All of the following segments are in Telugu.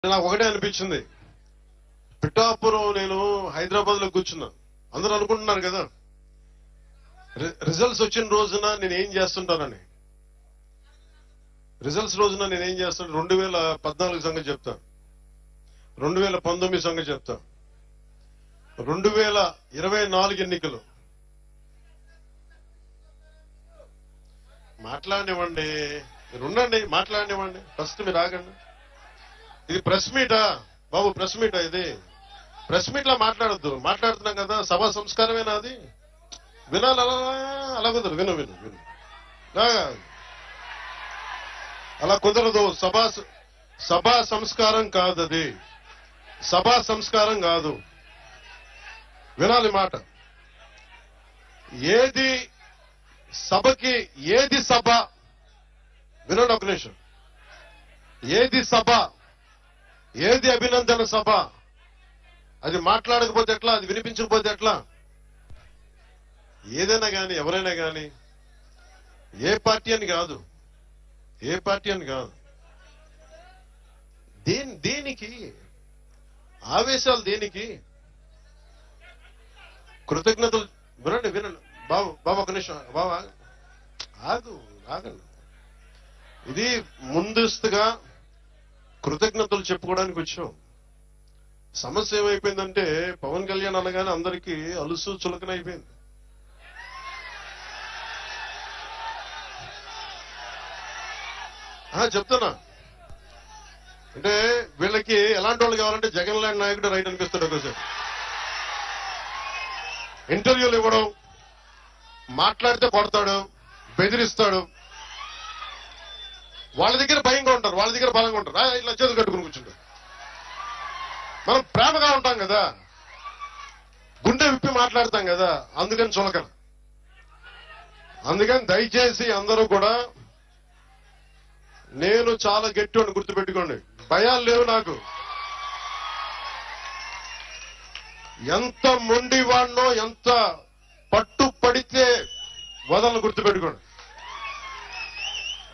నాకు ఒకటే అనిపించింది. పిఠాపురం నేను హైదరాబాద్ లో కూర్చున్నా. అందరూ అనుకుంటున్నారు కదా రిజల్ట్స్ వచ్చిన రోజున నేను ఏం చేస్తుంటానని. రిజల్ట్స్ రోజున నేను ఏం చేస్తాను 2014 సంగతి చెప్తా, 2019 సంగతి చెప్తా, 2024 ఎన్నికలు. మాట్లాడినివ్వండి, మీరు ఉండండి, మాట్లాడినివ్వండి. ఫస్ట్ మీరు ఆగండి. ఇది ప్రెస్ మీటా బాబు? ప్రెస్ మీటా ఇది? ప్రెస్ మీట్ లా మాట్లాడద్దు. మాట్లాడుతున్నాం కదా, సభా సంస్కారమేనా అది? వినాలి, అలా కుదరదు. విను విను విను అలా కుదరదు. సభా సంస్కారం కాదు అది. సభా సంస్కారం కాదు. వినాలి మాట. ఏది సభకి, ఏది సభ? వినండి ఒక నిమిషం. ఏది సభ, ఏది అభినందన సభ? అది మాట్లాడకపోతే ఎట్లా? అది వినిపించకపోతే ఎట్లా? ఏదైనా కానీ, ఎవరైనా కానీ, ఏ పార్టీ అని కాదు, ఏ పార్టీ అని కాదు, దేనికి ఆవేశాలు? దేనికి కృతజ్ఞతలు? వినండి వినండి బాబు, బాబు ఒక నిమిషం బాబా, ఆగండి. ఇది ముందస్తుగా కృతజ్ఞతలు చెప్పుకోవడానికి వచ్చాం. సమస్య ఏమైపోయిందంటే పవన్ కళ్యాణ్ అనగానే అందరికీ అలుసు చులకన అయిపోయింది. చెప్తున్నా అంటే వీళ్ళకి ఎలాంటి వాళ్ళు కావాలంటే జగన్ లాంటి నాయకుడు రైట్ అనిపిస్తాడు. ఒకసారి ఇంటర్వ్యూలు ఇవ్వడం, మాట్లాడితే కొడతాడు, బెదిరిస్తాడు. వాళ్ళ దగ్గర భయంగా ఉంటారు, వాళ్ళ దగ్గర బలంగా ఉంటారు. ఇట్లా చేతులు కట్టుకుని కూర్చుంటారు. మనం ప్రేమగా ఉంటాం కదా, గుండె విప్పి మాట్లాడతాం కదా, అందుకని చులకన. అందుకని దయచేసి అందరూ కూడా, నేను చాలా గట్టివాడిని, గుర్తుపెట్టుకోండి. భయాలు లేవు నాకు. ఎంత మొండివాడినో, ఎంత పట్టు పడితే వదలను, గుర్తుపెట్టుకోండి.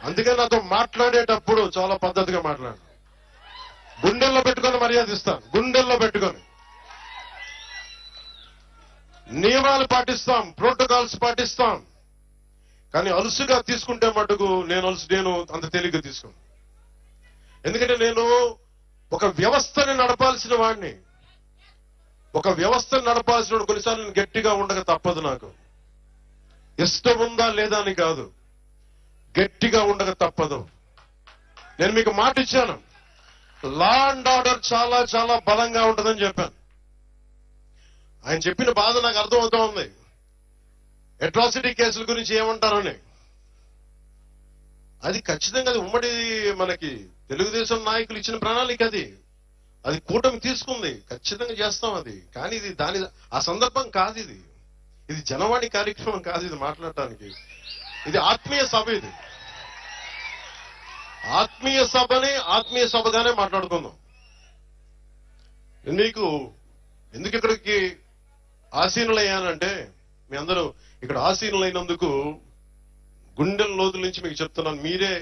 అందుకని నాతో మాట్లాడేటప్పుడు చాలా పద్ధతిగా మాట్లాడు. గుండెల్లో పెట్టుకొని మర్యాద ఇస్తాను, గుండెల్లో పెట్టుకొని. నియమాలు పాటిస్తాం, ప్రోటోకాల్స్ పాటిస్తాం. కానీ అలుసుగా తీసుకుంటే మటుకు నేను అంత తేలిగ్గా తీసుకోను. ఎందుకంటే నేను ఒక వ్యవస్థని నడపాల్సిన వాడిని. ఒక వ్యవస్థను నడపాల్సిన వాడు. కొన్నిసార్లు నేను గట్టిగా ఉండక తప్పదు. నాకు ఇష్టం ఉందా లేదా అని కాదు, గట్టిగా ఉండక తప్పదు. నేను మీకు మాట ఇచ్చాను, లా అండ్ ఆర్డర్ చాలా చాలా బలంగా ఉంటుందని చెప్పాను. ఆయన చెప్పిన బాధ నాకు అర్థమవుతా ఉంది. అట్రాసిటీ కేసుల గురించి ఏమంటారని. అది ఖచ్చితంగా అది ఉమ్మడి మనకి తెలుగుదేశం నాయకులు ఇచ్చిన ప్రణాళిక. అది కూటమి తీసుకుంది, ఖచ్చితంగా చేస్తాం అది. కానీ ఇది ఆ సందర్భం కాదు. ఇది జనవాణి కార్యక్రమం కాదు. ఇది మాట్లాడటానికి ఇది ఆత్మీయ సభ. ఇది ఆత్మీయ సభని ఆత్మీయ సభగానే మాట్లాడుకుందాం. మీకు ఎందుకు ఇక్కడికి ఆసీనులయ్యానంటే, మీ అందరూ ఇక్కడ ఆసీనులైనందుకు గుండెల లోతుల నుంచి మీకు చెప్తున్నాను. మీరే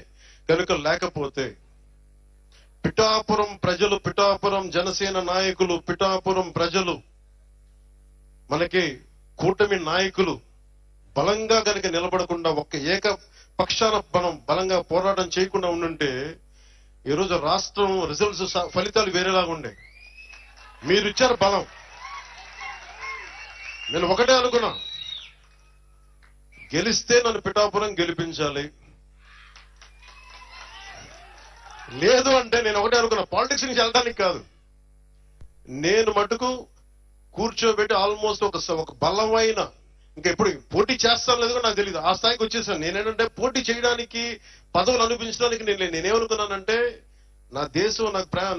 కనుక లేకపోతే పిఠాపురం ప్రజలు, పిఠాపురం జనసేన నాయకులు, పిఠాపురం ప్రజలు, మనకి కూటమి నాయకులు బలంగా కనుక నిలబడకుండా, ఒక్క ఏకపక్షాన మనం బలంగా పోరాటం చేయకుండా ఉండుంటే ఈరోజు రాష్ట్రం రిజల్ట్స్, ఫలితాలు వేరేలాగా ఉండే. మీరు ఇచ్చారు బలం. నేను ఒకటే అనుకున్నా, గెలిస్తే నన్ను పిఠాపురం గెలిపించాలి. లేదు అంటే నేను ఒకటే అనుకున్నా, పాలిటిక్స్ నుంచి వెళ్ళడానికి కాదు, నేను మటుకు కూర్చోబెట్టి ఆల్మోస్ట్ ఒక బలమైన, ఇంకా ఎప్పుడు పోటీ చేస్తాను లేదు నాకు తెలియదు, ఆ స్థాయికి వచ్చేసాను. నేనేంటంటే పోటీ చేయడానికి, పదవులు అనిపించడానికి నేనేమనుకున్నానంటే, నా దేశం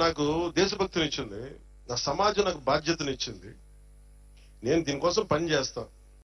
నాకు దేశభక్తినిచ్చింది, నా సమాజం నాకు బాధ్యతనిచ్చింది. నేను దీనికోసం పని చేస్తాను.